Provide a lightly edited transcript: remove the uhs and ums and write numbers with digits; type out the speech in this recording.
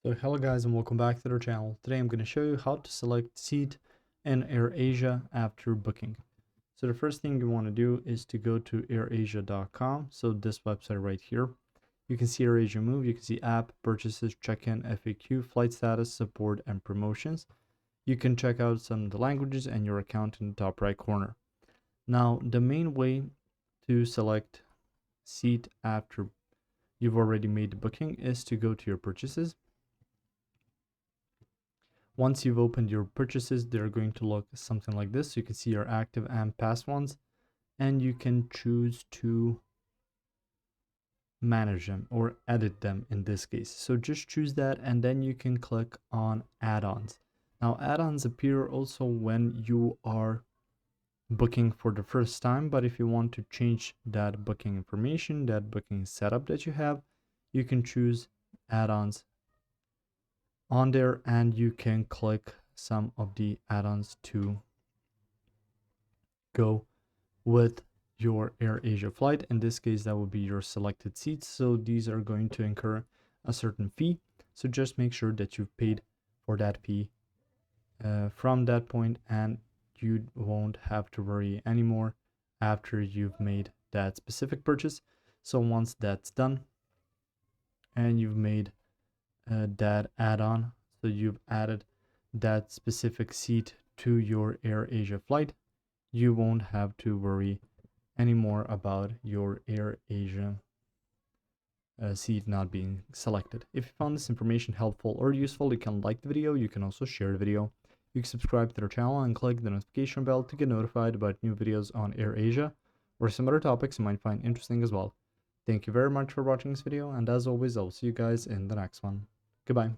So hello guys and welcome back to our channel. Today I'm going to show you how to select seat in AirAsia after booking. So the first thing you want to do is to go to airasia.com. So this website right here. You can see AirAsia Move, you can see app, purchases, check-in, FAQ, flight status, support, and promotions. You can check out some of the languages and your account in the top right corner. Now the main way to select seat after you've already made the booking is to go to your purchases. Once you've opened your purchases, they're going to look something like this. You can see your active and past ones, and you can choose to manage them or edit them in this case. So just choose that, and then you can click on add-ons. Now, add-ons appear also when you are booking for the first time, but if you want to change that booking information, that booking setup that you have, you can choose add-ons on there, and you can click some of the add-ons to go with your AirAsia flight. In this case, that will be your selected seats. So these are going to incur a certain fee. So just make sure that you've paid for that fee from that point, and you won't have to worry anymore after you've made that specific purchase. So once that's done and you've made that add-on, so you've added that specific seat to your AirAsia flight, you won't have to worry anymore about your AirAsia seat not being selected. If you found this information helpful or useful, you can like the video. You can also share the video. You can subscribe to our channel and click the notification bell to get notified about new videos on AirAsia or some other topics you might find interesting as well. Thank you very much for watching this video, and as always, I'll see you guys in the next one. Goodbye.